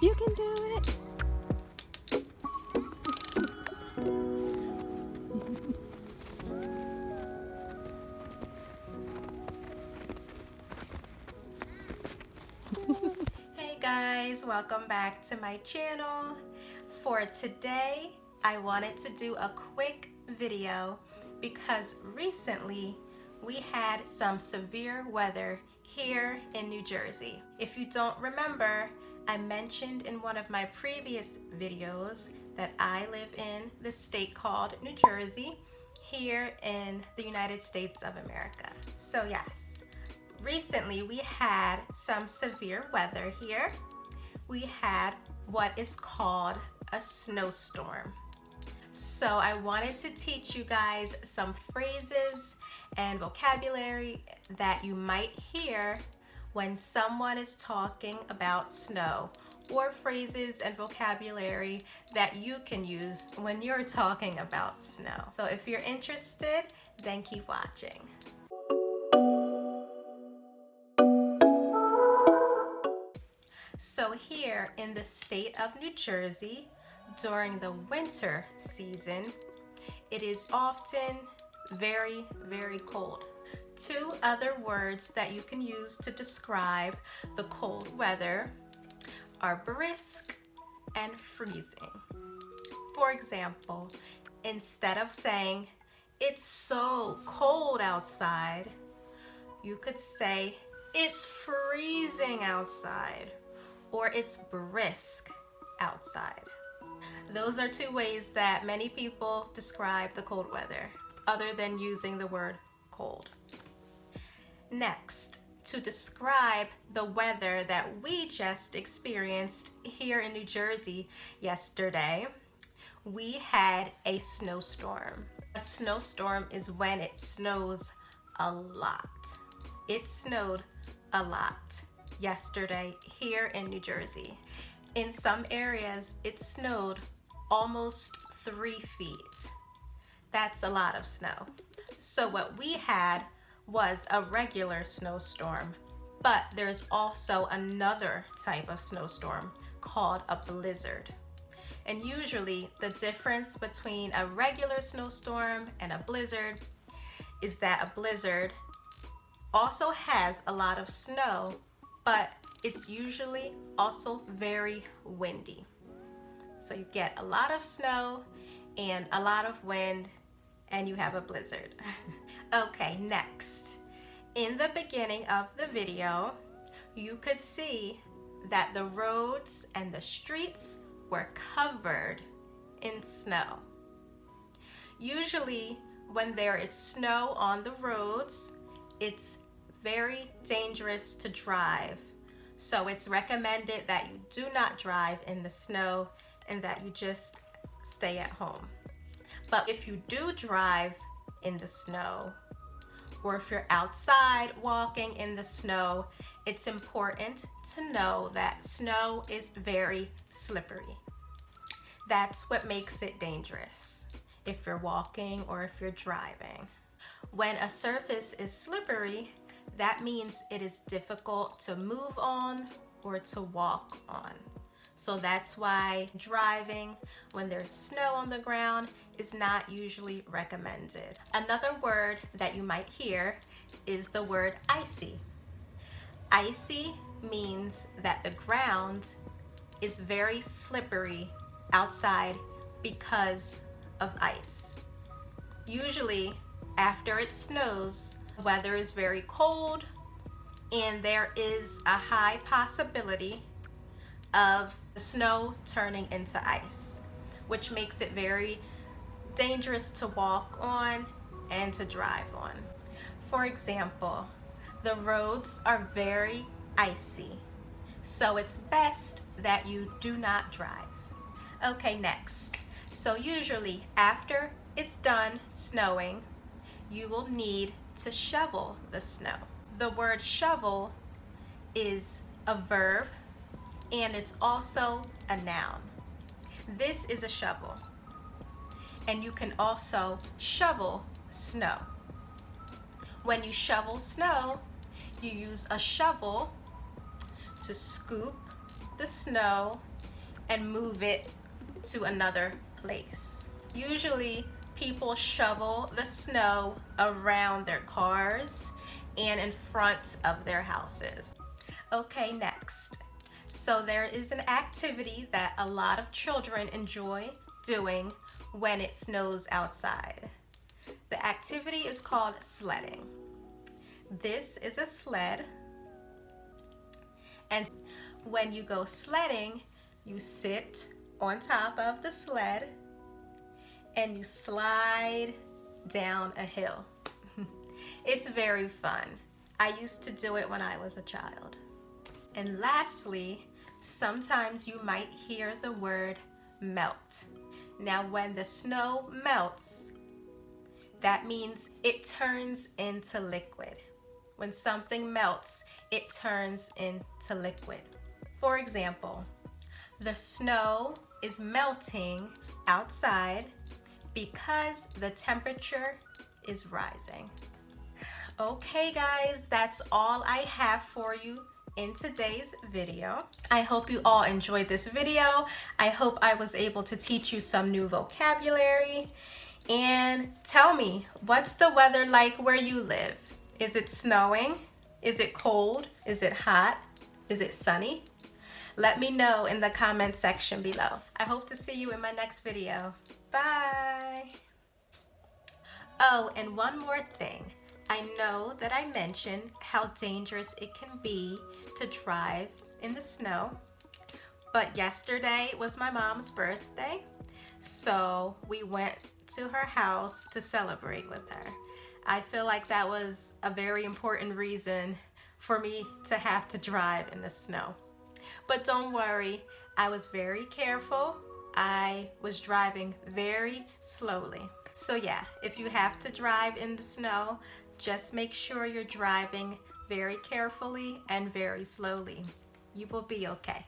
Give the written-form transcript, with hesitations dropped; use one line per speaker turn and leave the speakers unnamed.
You can do it.
Hey guys, welcome back to my channel. For today, I wanted to do a quick video because recently we had some severe weather here in New Jersey. If you don't remember, I mentioned in one of my previous videos that I live in the state called New Jersey here in the United States of America. So yes, recently we had some severe weather here. We had what is called a snowstorm. So I wanted to teach you guys some phrases and vocabulary that you might hear when someone is talking about snow, or phrases and vocabulary that you can use when you're talking about snow. So if you're interested, then keep watching. So here in the state of New Jersey, during the winter season, it is often very, very cold. Two other words that you can use to describe the cold weather are brisk and freezing. For example, instead of saying, "It's so cold outside," you could say, "It's freezing outside," or "It's brisk outside." Those are two ways that many people describe the cold weather, other than using the word cold. Next, to describe the weather that we just experienced here in New Jersey yesterday, we had a snowstorm. A snowstorm is when it snows a lot. It snowed a lot yesterday here in New Jersey. In some areas, it snowed almost 3 feet. That's a lot of snow. So what we had was a regular snowstorm, but there's also another type of snowstorm called a blizzard. And usually the difference between a regular snowstorm and a blizzard is that a blizzard also has a lot of snow, but it's usually also very windy. So you get a lot of snow and a lot of wind, and you have a blizzard. Okay, next. In the beginning of the video, you could see that the roads and the streets were covered in snow. Usually, when there is snow on the roads, it's very dangerous to drive. So it's recommended that you do not drive in the snow and that you just stay at home. But if you do drive in the snow, or if you're outside walking in the snow, it's important to know that snow is very slippery. That's what makes it dangerous if you're walking or if you're driving. When a surface is slippery, that means it is difficult to move on or to walk on. So that's why driving when there's snow on the ground is not usually recommended. Another word that you might hear is the word icy. Icy means that the ground is very slippery outside because of ice. Usually after it snows, the weather is very cold and there is a high possibility of the snow turning into ice, which makes it very dangerous to walk on and to drive on. For example, the roads are very icy, so it's best that you do not drive. Okay, next. So usually after it's done snowing, you will need to shovel the snow. The word shovel is a verb and it's also a noun. This is a shovel. And you can also shovel snow. When you shovel snow, you use a shovel to scoop the snow and move it to another place. Usually people shovel the snow around their cars and in front of their houses. Okay, next. So there is an activity that a lot of children enjoy doing when it snows outside. The activity is called sledding. This is a sled, and when you go sledding, you sit on top of the sled and you slide down a hill. It's very fun. I used to do it when I was a child. And lastly, sometimes you might hear the word melt. Now, when the snow melts, that means it turns into liquid. When something melts, it turns into liquid. For example, the snow is melting outside because the temperature is rising. Okay guys, that's all I have for you in today's video. I hope you all enjoyed this video. I hope I was able to teach you some new vocabulary. And tell me, what's the weather like where you live? Is it snowing? Is it cold? Is it hot? Is it sunny? Let me know in the comment section below. I hope to see you in my next video. Bye. Oh, and one more thing. I know that I mentioned how dangerous it can be to drive in the snow, but yesterday was my mom's birthday, so we went to her house to celebrate with her. I feel like that was a very important reason for me to have to drive in the snow. But don't worry, I was very careful. I was driving very slowly. So yeah, if you have to drive in the snow, just make sure you're driving very carefully and very slowly. You will be okay.